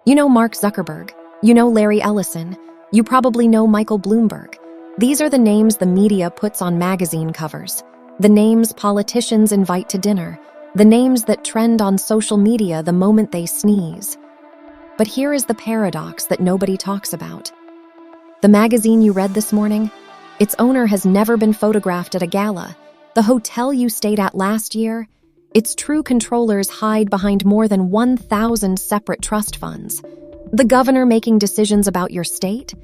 You know Mark Zuckerberg. You know Larry Ellison. You probably know Michael Bloomberg. These are the names the media puts on magazine covers. The names politicians invite to dinner. The names that trend on social media the moment they sneeze. But here is the paradox that nobody talks about. The magazine you read this morning, its owner has never been photographed at a gala. The hotel you stayed at last year, its true controllers hide behind more than 1,000 separate trust funds. The governor making decisions about your state?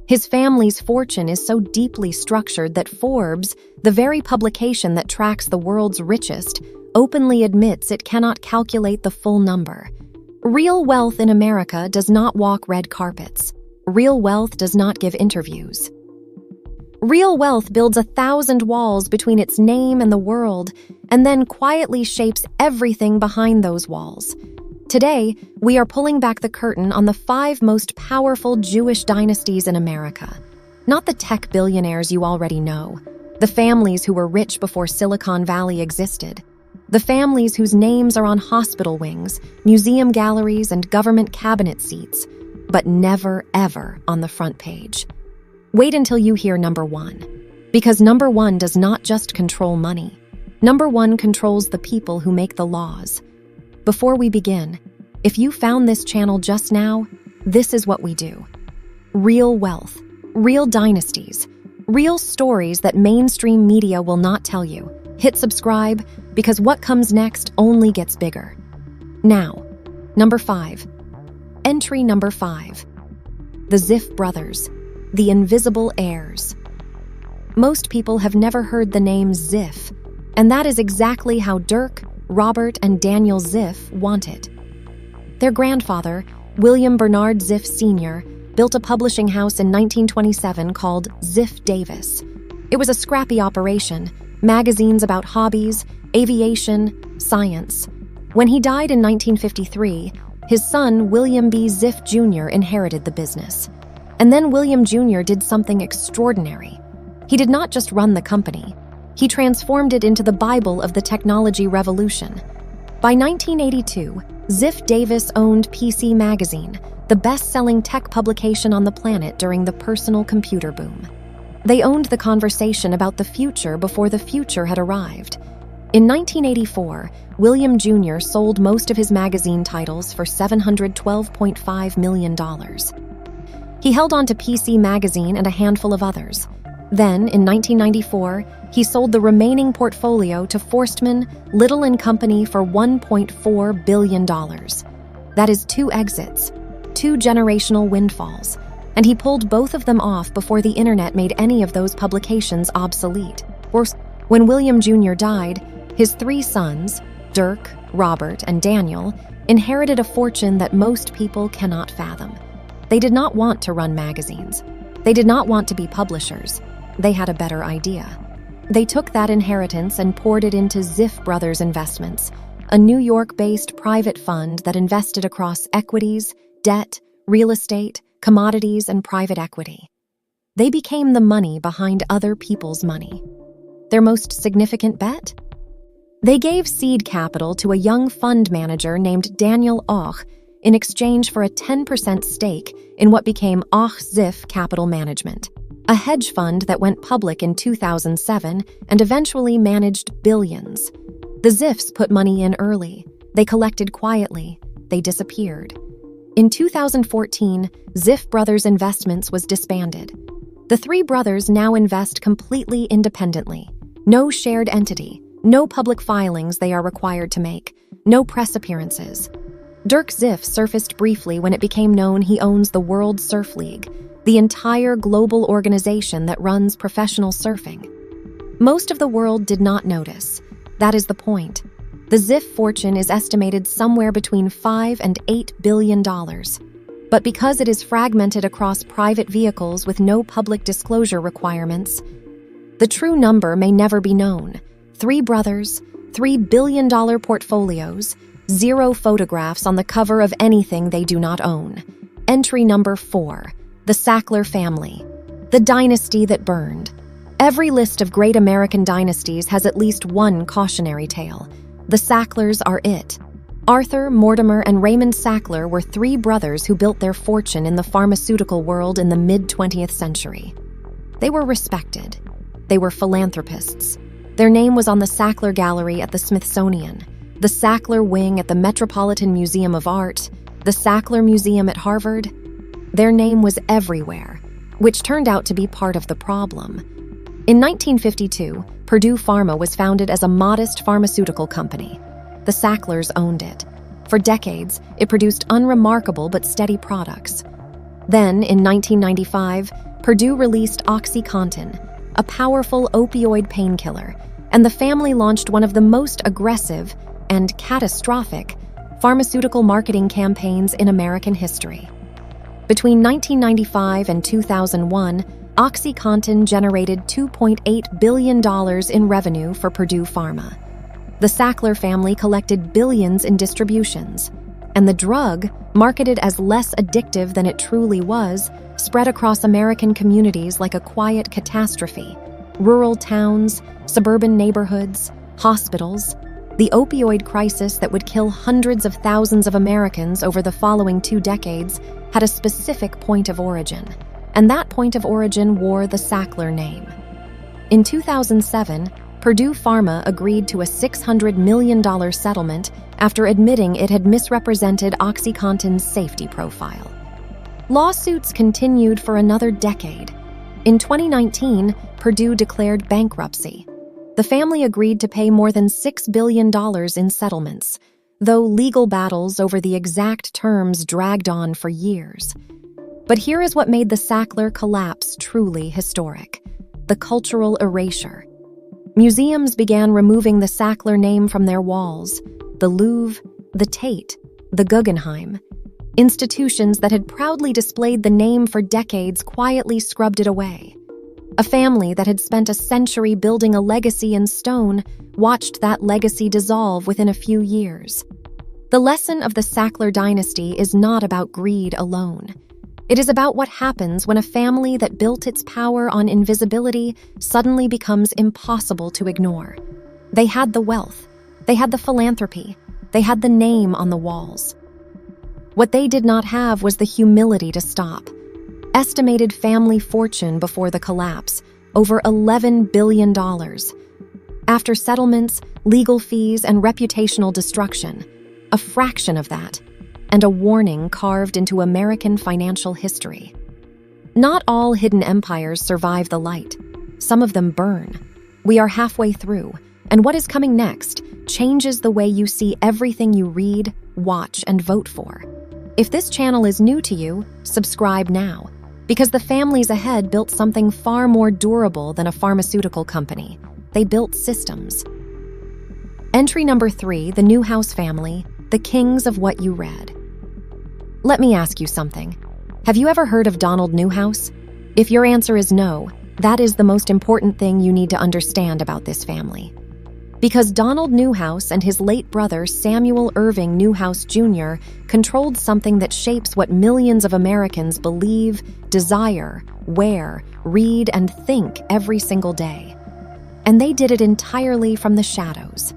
His family's fortune is so deeply structured that Forbes, the very publication that tracks the world's richest, openly admits it cannot calculate the full number. Real wealth in America does not walk red carpets. Real wealth does not give interviews. Real wealth builds 1,000 walls between its name and the world, and then quietly shapes everything behind those walls. Today, we are pulling back the curtain on the 5 most powerful Jewish dynasties in America. Not the tech billionaires you already know, the families who were rich before Silicon Valley existed, the families whose names are on hospital wings, museum galleries, and government cabinet seats, but never, ever on the front page. Wait until you hear number 1. Because number 1 does not just control money. Number 1 controls the people who make the laws. Before we begin, if you found this channel just now, this is what we do. Real wealth, real dynasties, real stories that mainstream media will not tell you. Hit subscribe, because what comes next only gets bigger. Now, number 5. Entry number 5. The Ziff Brothers. The invisible heirs. Most people have never heard the name Ziff, and that is exactly how Dirk, Robert, and Daniel Ziff want it. Their grandfather, William Bernard Ziff Sr., built a publishing house in 1927 called Ziff Davis. It was a scrappy operation, magazines about hobbies, aviation, science. When he died in 1953, his son, William B. Ziff Jr., inherited the business. And then William Jr. did something extraordinary. He did not just run the company. He transformed it into the Bible of the technology revolution. By 1982, Ziff Davis owned PC Magazine, the best-selling tech publication on the planet during the personal computer boom. They owned the conversation about the future before the future had arrived. In 1984, William Jr. sold most of his magazine titles for $712.5 million. He held on to PC Magazine and a handful of others. Then, in 1994, he sold the remaining portfolio to Forstmann, Little & Company for $1.4 billion. That is 2 exits, 2 generational windfalls, and he pulled both of them off before the internet made any of those publications obsolete. When William Jr. died, his 3 sons, Dirk, Robert, and Daniel, inherited a fortune that most people cannot fathom. They did not want to run magazines. They did not want to be publishers. They had a better idea. They took that inheritance and poured it into Ziff Brothers Investments, a New York-based private fund that invested across equities, debt, real estate, commodities, and private equity. They became the money behind other people's money. Their most significant bet? They gave seed capital to a young fund manager named Daniel Och in exchange for a 10% stake in what became Och Ziff Capital Management, a hedge fund that went public in 2007 and eventually managed billions. The Ziffs put money in early. They collected quietly. They disappeared. In 2014, Ziff Brothers Investments was disbanded. The 3 brothers now invest completely independently. No shared entity, no public filings they are required to make, no press appearances. Dirk Ziff surfaced briefly when it became known he owns the World Surf League, the entire global organization that runs professional surfing. Most of the world did not notice. That is the point. The Ziff fortune is estimated somewhere between $5 and $8 billion. But because it is fragmented across private vehicles with no public disclosure requirements, the true number may never be known. 3 brothers, $3 billion portfolios, 0 photographs on the cover of anything they do not own. Entry number 4, the Sackler Family, the dynasty that burned. Every list of great American dynasties has at least one cautionary tale. The Sacklers are it. Arthur, Mortimer, and Raymond Sackler were three brothers who built their fortune in the pharmaceutical world in the mid-20th century. They were respected. They were philanthropists. Their name was on the Sackler Gallery at the Smithsonian, the Sackler Wing at the Metropolitan Museum of Art, the Sackler Museum at Harvard. Their name was everywhere, which turned out to be part of the problem. In 1952, Purdue Pharma was founded as a modest pharmaceutical company. The Sacklers owned it. For decades, it produced unremarkable but steady products. Then, in 1995, Purdue released OxyContin, a powerful opioid painkiller, and the family launched one of the most aggressive and catastrophic pharmaceutical marketing campaigns in American history. Between 1995 and 2001, OxyContin generated $2.8 billion in revenue for Purdue Pharma. The Sackler family collected billions in distributions, and the drug, marketed as less addictive than it truly was, spread across American communities like a quiet catastrophe. Rural towns, suburban neighborhoods, hospitals. The opioid crisis that would kill hundreds of thousands of Americans over the following 2 decades had a specific point of origin, and that point of origin wore the Sackler name. In 2007, Purdue Pharma agreed to a $600 million settlement after admitting it had misrepresented OxyContin's safety profile. Lawsuits continued for another decade. In 2019, Purdue declared bankruptcy. The family agreed to pay more than $6 billion in settlements, though legal battles over the exact terms dragged on for years. But here is what made the Sackler collapse truly historic: the cultural erasure. Museums began removing the Sackler name from their walls: the Louvre, the Tate, the Guggenheim. Institutions that had proudly displayed the name for decades quietly scrubbed it away. A family that had spent a century building a legacy in stone watched that legacy dissolve within a few years. The lesson of the Sackler dynasty is not about greed alone. It is about what happens when a family that built its power on invisibility suddenly becomes impossible to ignore. They had the wealth, they had the philanthropy, they had the name on the walls. What they did not have was the humility to stop. Estimated family fortune before the collapse, over $11 billion. After settlements, legal fees, and reputational destruction, a fraction of that, and a warning carved into American financial history. Not all hidden empires survive the light. Some of them burn. We are halfway through, and what is coming next changes the way you see everything you read, watch, and vote for. If this channel is new to you, subscribe now, because the families ahead built something far more durable than a pharmaceutical company. They built systems. Entry number 3, the Newhouse Family, the kings of what you read. Let me ask you something. Have you ever heard of Donald Newhouse? If your answer is no, that is the most important thing you need to understand about this family. Because Donald Newhouse and his late brother Samuel Irving Newhouse Jr. controlled something that shapes what millions of Americans believe, desire, wear, read, and think every single day. And they did it entirely from the shadows.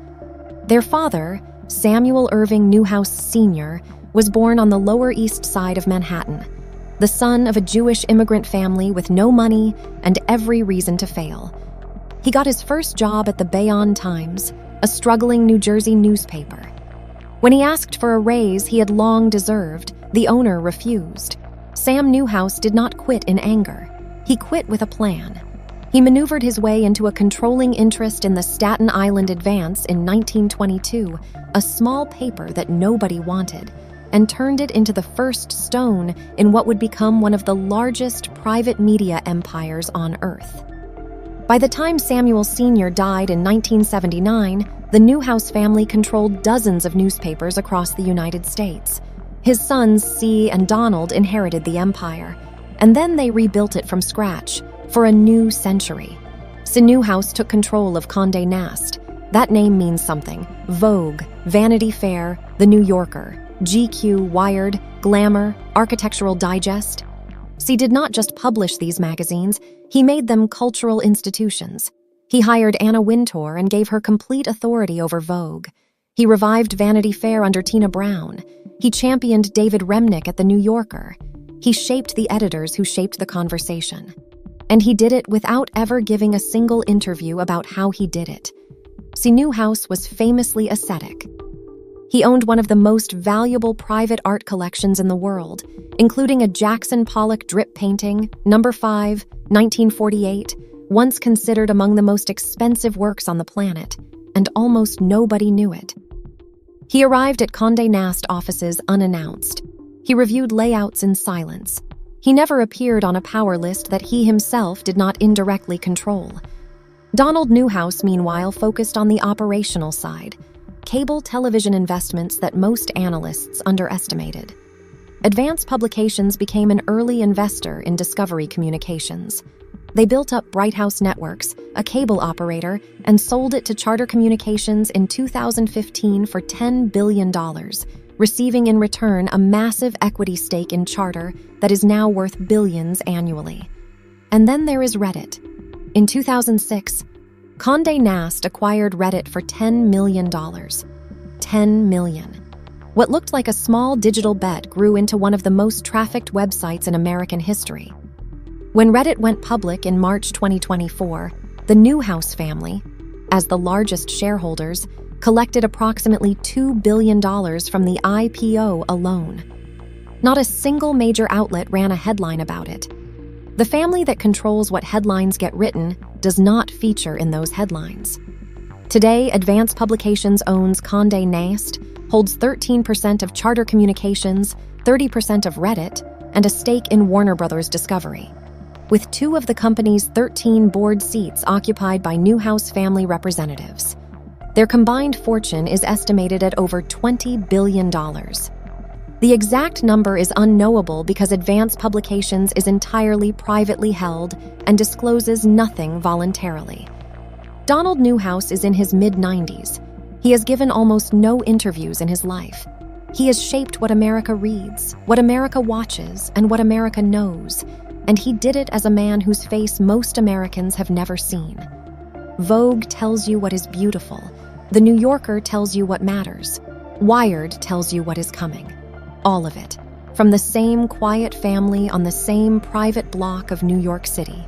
Their father, Samuel Irving Newhouse Sr., was born on the Lower East Side of Manhattan, the son of a Jewish immigrant family with no money and every reason to fail. He got his first job at the Bayonne Times, a struggling New Jersey newspaper. When he asked for a raise he had long deserved, the owner refused. Sam Newhouse did not quit in anger. He quit with a plan. He maneuvered his way into a controlling interest in the Staten Island Advance in 1922, a small paper that nobody wanted, and turned it into the first stone in what would become one of the largest private media empires on Earth. By the time Samuel Sr. died in 1979, the Newhouse family controlled dozens of newspapers across the United States. His sons, C. and Donald, inherited the empire, and then they rebuilt it from scratch for a new century. C. Newhouse took control of Condé Nast. That name means something. Vogue, Vanity Fair, The New Yorker, GQ, Wired, Glamour, Architectural Digest. C did not just publish these magazines, he made them cultural institutions. He hired Anna Wintour and gave her complete authority over Vogue. He revived Vanity Fair under Tina Brown. He championed David Remnick at The New Yorker. He shaped the editors who shaped the conversation. And he did it without ever giving a single interview about how he did it. See, Newhouse was famously ascetic. He owned one of the most valuable private art collections in the world, including a Jackson Pollock drip painting, No. 5, 1948, once considered among the most expensive works on the planet, and almost nobody knew it. He arrived at Condé Nast offices unannounced. He reviewed layouts in silence. He never appeared on a power list that he himself did not indirectly control. Donald Newhouse, meanwhile, focused on the operational side, cable television investments that most analysts underestimated. Advance Publications became an early investor in Discovery Communications. They built up Bright House Networks, a cable operator, and sold it to Charter Communications in 2015 for $10 billion, receiving in return a massive equity stake in Charter that is now worth billions annually. And then there is Reddit. In 2006, Condé Nast acquired Reddit for $10 million. $10 million. What looked like a small digital bet grew into one of the most trafficked websites in American history. When Reddit went public in March 2024, the Newhouse family, as the largest shareholders, collected approximately $2 billion from the IPO alone. Not a single major outlet ran a headline about it. The family that controls what headlines get written does not feature in those headlines. Today, Advance Publications owns Condé Nast, holds 13% of Charter Communications, 30% of Reddit, and a stake in Warner Brothers Discovery, with 2 of the company's 13 board seats occupied by Newhouse family representatives. Their combined fortune is estimated at over $20 billion. The exact number is unknowable because Advance Publications is entirely privately held and discloses nothing voluntarily. Donald Newhouse is in his mid-90s. He has given almost no interviews in his life. He has shaped what America reads, what America watches, and what America knows, and he did it as a man whose face most Americans have never seen. Vogue tells you what is beautiful. The New Yorker tells you what matters. Wired tells you what is coming. All of it, from the same quiet family on the same private block of New York City.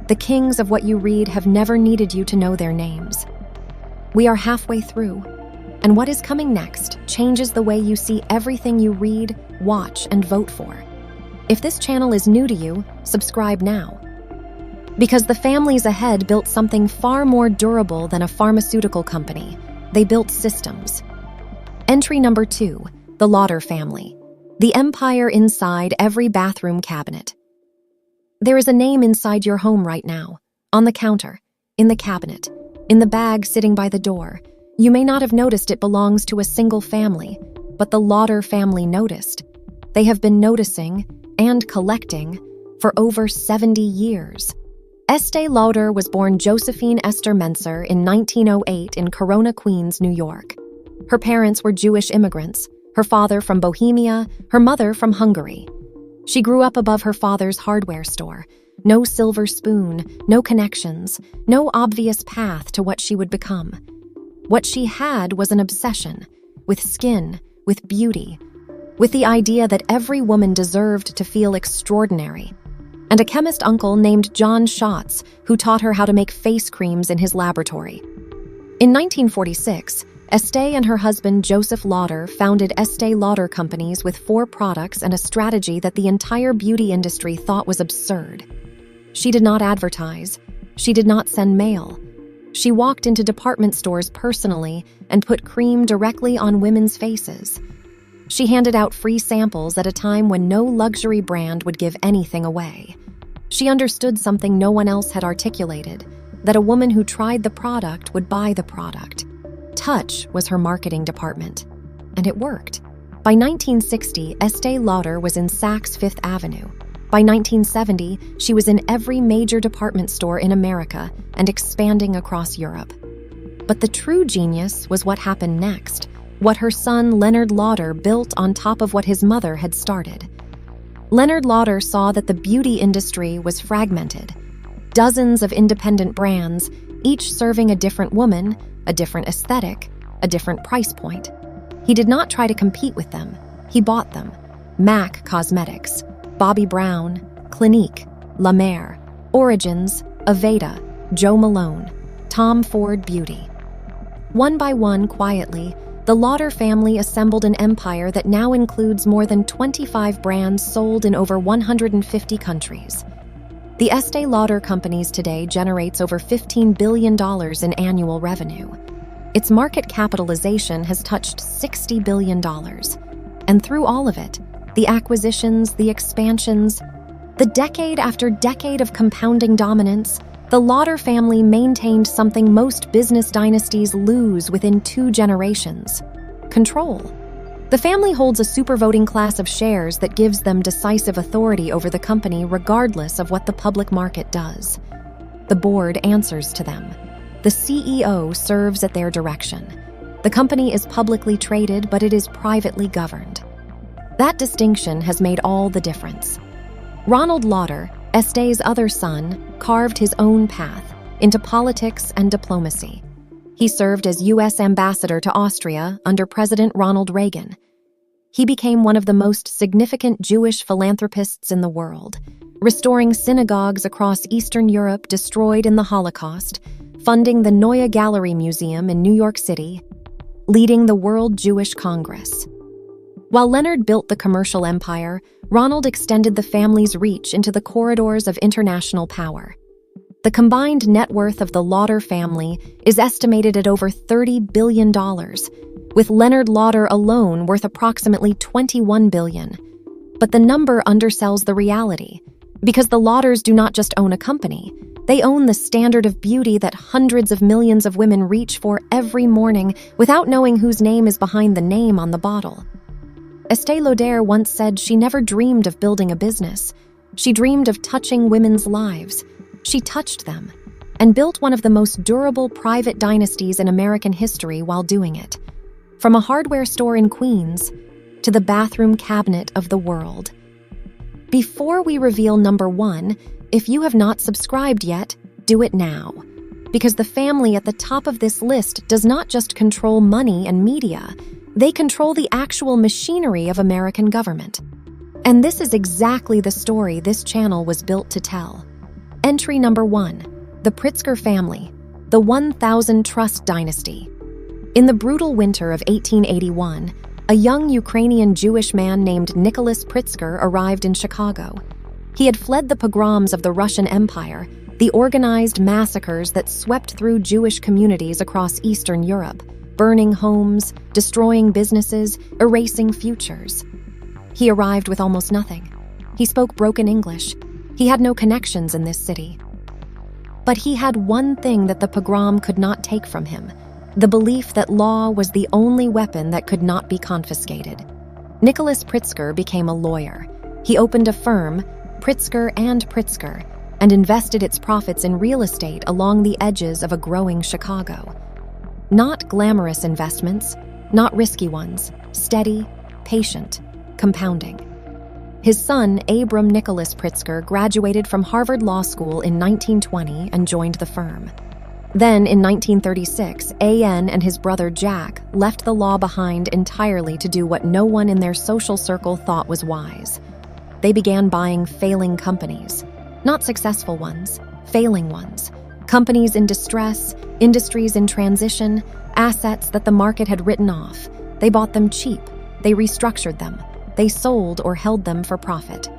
The kings of what you read have never needed you to know their names. We are halfway through, and what is coming next changes the way you see everything you read, watch, and vote for. If this channel is new to you, subscribe now. Because the families ahead built something far more durable than a pharmaceutical company. They built systems. Entry number 2. The Lauder Family. The empire inside every bathroom cabinet. There is a name inside your home right now, on the counter, in the cabinet, in the bag sitting by the door. You may not have noticed it belongs to a single family, but the Lauder family noticed. They have been noticing and collecting for over 70 years. Estee Lauder was born Josephine Esther Menser in 1908 in Corona, Queens, New York. Her parents were Jewish immigrants, her father from Bohemia, her mother from Hungary. She grew up above her father's hardware store. No silver spoon, no connections, no obvious path to what she would become. What she had was an obsession with skin, with beauty, with the idea that every woman deserved to feel extraordinary, and a chemist uncle named John Schatz who taught her how to make face creams in his laboratory. In 1946, Estee and her husband Joseph Lauder founded Estee Lauder Companies with 4 products and a strategy that the entire beauty industry thought was absurd. She did not advertise. She did not send mail. She walked into department stores personally and put cream directly on women's faces. She handed out free samples at a time when no luxury brand would give anything away. She understood something no one else had articulated, that a woman who tried the product would buy the product. Touch was her marketing department, and it worked. By 1960, Estee Lauder was in Saks Fifth Avenue. By 1970, she was in every major department store in America and expanding across Europe. But the true genius was what happened next, what her son Leonard Lauder built on top of what his mother had started. Leonard Lauder saw that the beauty industry was fragmented. Dozens of independent brands, each serving a different woman, a different aesthetic, a different price point. He did not try to compete with them. He bought them. MAC Cosmetics, Bobbi Brown, Clinique, La Mer, Origins, Aveda, Jo Malone, Tom Ford Beauty. One by one, quietly, the Lauder family assembled an empire that now includes more than 25 brands sold in over 150 countries. The Estée Lauder companies today generates over $15 billion in annual revenue. Its market capitalization has touched $60 billion. And through all of it, the acquisitions, the expansions, the decade after decade of compounding dominance, the Lauder family maintained something most business dynasties lose within 2 generations: control. The family holds a supervoting class of shares that gives them decisive authority over the company regardless of what the public market does. The board answers to them. The CEO serves at their direction. The company is publicly traded, but it is privately governed. That distinction has made all the difference. Ronald Lauder, Estée's other son, carved his own path into politics and diplomacy. He served as U.S. ambassador to Austria under President Ronald Reagan. He became one of the most significant Jewish philanthropists in the world, restoring synagogues across Eastern Europe destroyed in the Holocaust, funding the Neue Gallery Museum in New York City, leading the World Jewish Congress. While Leonard built the commercial empire, Ronald extended the family's reach into the corridors of international power. The combined net worth of the Lauder family is estimated at over $30 billion, with Leonard Lauder alone worth approximately $21 billion. But the number undersells the reality, because the Lauders do not just own a company, they own the standard of beauty that hundreds of millions of women reach for every morning without knowing whose name is behind the name on the bottle. Estée Lauder once said she never dreamed of building a business. She dreamed of touching women's lives. She touched them and built one of the most durable private dynasties in American history while doing it. From a hardware store in Queens to the bathroom cabinet of the world. Before we reveal number 1, if you have not subscribed yet, do it now. Because the family at the top of this list does not just control money and media, they control the actual machinery of American government. And this is exactly the story this channel was built to tell. Entry number 1, the Pritzker family, the 1000 Trust dynasty. In the brutal winter of 1881, a young Ukrainian Jewish man named Nicholas Pritzker arrived in Chicago. He had fled the pogroms of the Russian Empire, the organized massacres that swept through Jewish communities across Eastern Europe, burning homes, destroying businesses, erasing futures. He arrived with almost nothing. He spoke broken English. He had no connections in this city. But he had one thing that the pogrom could not take from him: the belief that law was the only weapon that could not be confiscated. Nicholas Pritzker became a lawyer. He opened a firm, Pritzker and Pritzker, and invested its profits in real estate along the edges of a growing Chicago. Not glamorous investments, not risky ones, steady, patient, compounding. His son, Abram Nicholas Pritzker, graduated from Harvard Law School in 1920 and joined the firm. Then, in 1936, A.N. and his brother Jack left the law behind entirely to do what no one in their social circle thought was wise. They began buying failing companies. Not successful ones, failing ones. Companies in distress, industries in transition, assets that the market had written off. They bought them cheap. They restructured them. They sold or held them for profit.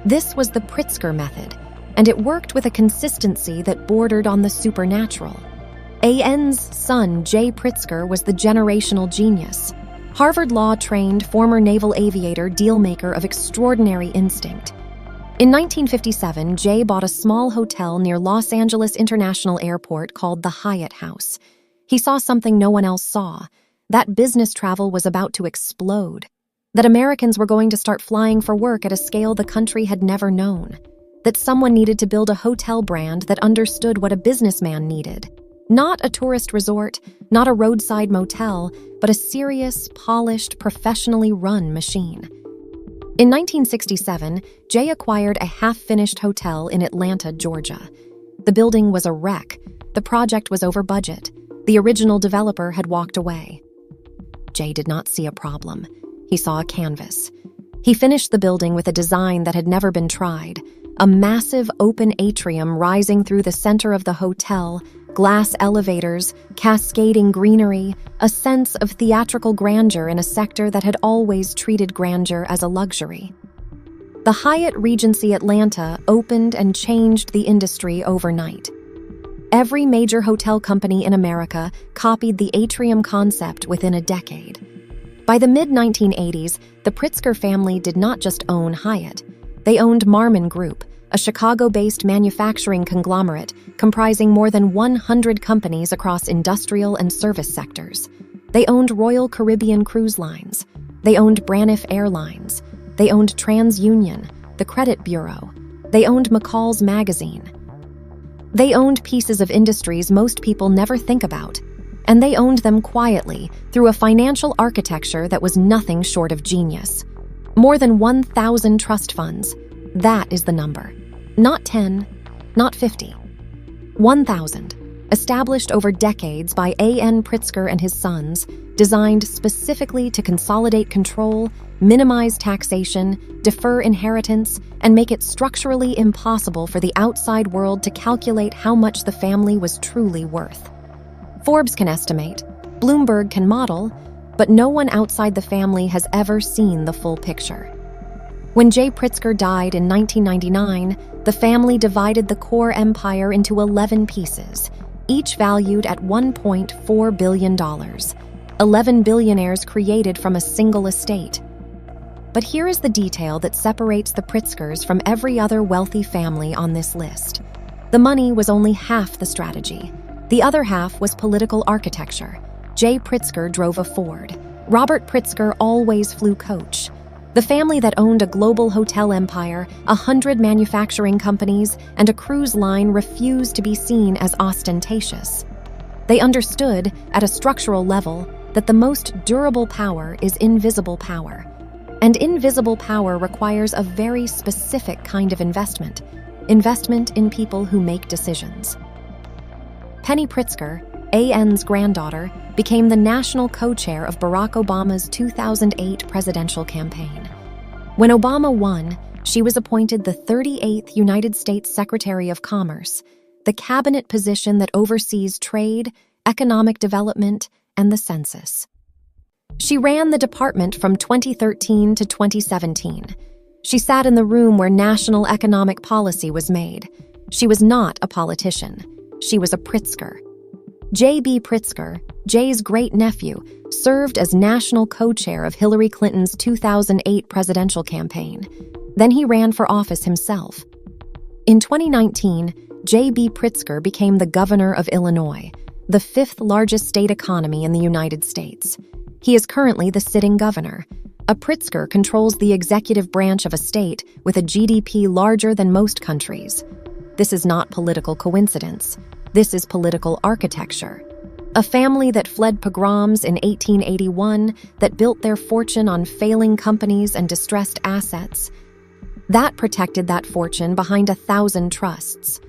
This was the Pritzker method, and it worked with a consistency that bordered on the supernatural. A.N.'s son, Jay Pritzker, was the generational genius. Harvard Law-trained former naval aviator, dealmaker of extraordinary instinct. In 1957, Jay bought a small hotel near Los Angeles International Airport called the Hyatt House. He saw something no one else saw. That business travel was about to explode. That Americans were going to start flying for work at a scale the country had never known. That someone needed to build a hotel brand that understood what a businessman needed. Not a tourist resort, not a roadside motel, but a serious, polished, professionally run machine. In 1967, Jay acquired a half-finished hotel in Atlanta, Georgia. The building was a wreck. The project was over budget. The original developer had walked away. Jay did not see a problem. He saw a canvas. He finished the building with a design that had never been tried, a massive open atrium rising through the center of the hotel, glass elevators, cascading greenery, a sense of theatrical grandeur in a sector that had always treated grandeur as a luxury. The Hyatt Regency Atlanta opened and changed the industry overnight. Every major hotel company in America copied the atrium concept within a decade. By the mid-1980s, the Pritzker family did not just own Hyatt. They owned Marmon Group, a Chicago-based manufacturing conglomerate comprising more than 100 companies across industrial and service sectors. They owned Royal Caribbean Cruise Lines. They owned Braniff Airlines. They owned TransUnion, the credit bureau. They owned McCall's Magazine. They owned pieces of industries most people never think about, and they owned them quietly through a financial architecture that was nothing short of genius. More than 1,000 trust funds. That is the number. Not 10, not 50. 1,000. Established over decades by A.N. Pritzker and his sons, designed specifically to consolidate control, minimize taxation, defer inheritance, and make it structurally impossible for the outside world to calculate how much the family was truly worth. Forbes can estimate, Bloomberg can model, but no one outside the family has ever seen the full picture. When Jay Pritzker died in 1999, the family divided the core empire into 11 pieces, each valued at $1.4 billion. 11 billionaires created from a single estate. But here is the detail that separates the Pritzkers from every other wealthy family on this list. The money was only half the strategy. The other half was political architecture. Jay Pritzker drove a Ford. Robert Pritzker always flew coach. The family that owned a global hotel empire, 100 manufacturing companies, and a cruise line refused to be seen as ostentatious. They understood, at a structural level, that the most durable power is invisible power. And invisible power requires a very specific kind of investment in people who make decisions. Penny Pritzker, A.N.'s granddaughter, became the national co-chair of Barack Obama's 2008 presidential campaign. When Obama won, she was appointed the 38th United States Secretary of Commerce, the cabinet position that oversees trade, economic development, and the census. She ran the department from 2013 to 2017. She sat in the room where national economic policy was made. She was not a politician. She was a Pritzker. J.B. Pritzker, Jay's great-nephew, served as national co-chair of Hillary Clinton's 2008 presidential campaign. Then he ran for office himself. In 2019, J.B. Pritzker became the governor of Illinois, the fifth largest state economy in the United States. He is currently the sitting governor. A Pritzker controls the executive branch of a state with a GDP larger than most countries. This is not political coincidence. This is political architecture. A family that fled pogroms in 1881, that built their fortune on failing companies and distressed assets. That protected that fortune behind 1,000 trusts.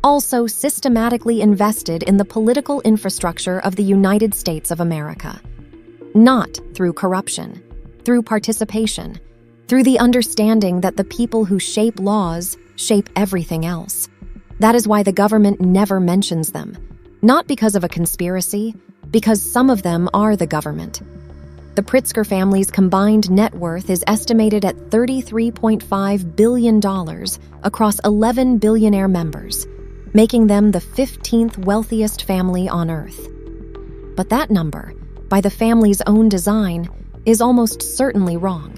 Also systematically invested in the political infrastructure of the United States of America. Not through corruption, through participation, through the understanding that the people who shape laws shape everything else. That is why the government never mentions them. Not because of a conspiracy, because some of them are the government. The Pritzker family's combined net worth is estimated at $33.5 billion across 11 billionaire members, making them the 15th wealthiest family on Earth. But that number, by the family's own design, is almost certainly wrong.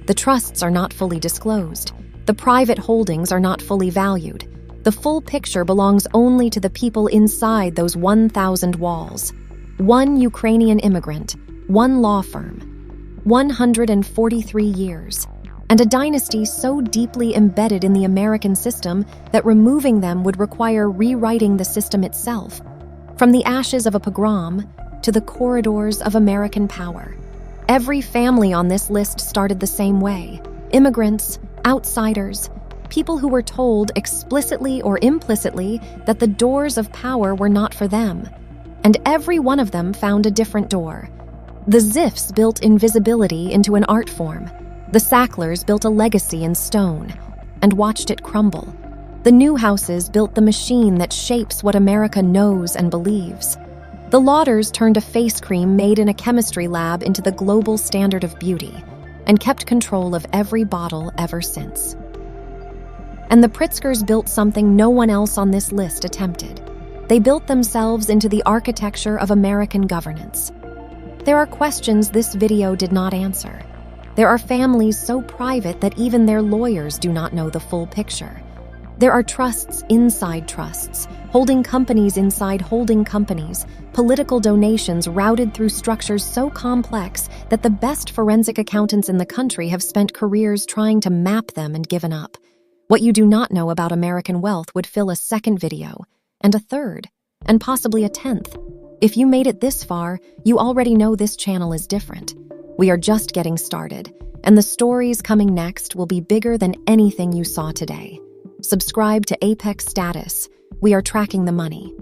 The trusts are not fully disclosed. The private holdings are not fully valued. The full picture belongs only to the people inside those 1,000 walls. One Ukrainian immigrant, one law firm, 143 years, and a dynasty so deeply embedded in the American system that removing them would require rewriting the system itself, from the ashes of a pogrom to the corridors of American power. Every family on this list started the same way: immigrants, outsiders, people who were told explicitly or implicitly that the doors of power were not for them. and every one of them found a different door. The Ziffs built invisibility into an art form. The Sacklers built a legacy in stone and watched it crumble. The Newhouses built the machine that shapes what America knows and believes. The Lauders turned a face cream made in a chemistry lab into the global standard of beauty and kept control of every bottle ever since. And the Pritzkers built something no one else on this list attempted. They built themselves into the architecture of American governance. There are questions this video did not answer. There are families so private that even their lawyers do not know the full picture. There are trusts inside trusts, holding companies inside holding companies, political donations routed through structures so complex that the best forensic accountants in the country have spent careers trying to map them and given up. What you do not know about American wealth would fill a second video, and a third, and possibly a 10th. If you made it this far, you already know this channel is different. We are just getting started, and the stories coming next will be bigger than anything you saw today. Subscribe to Apex Status. We are tracking the money.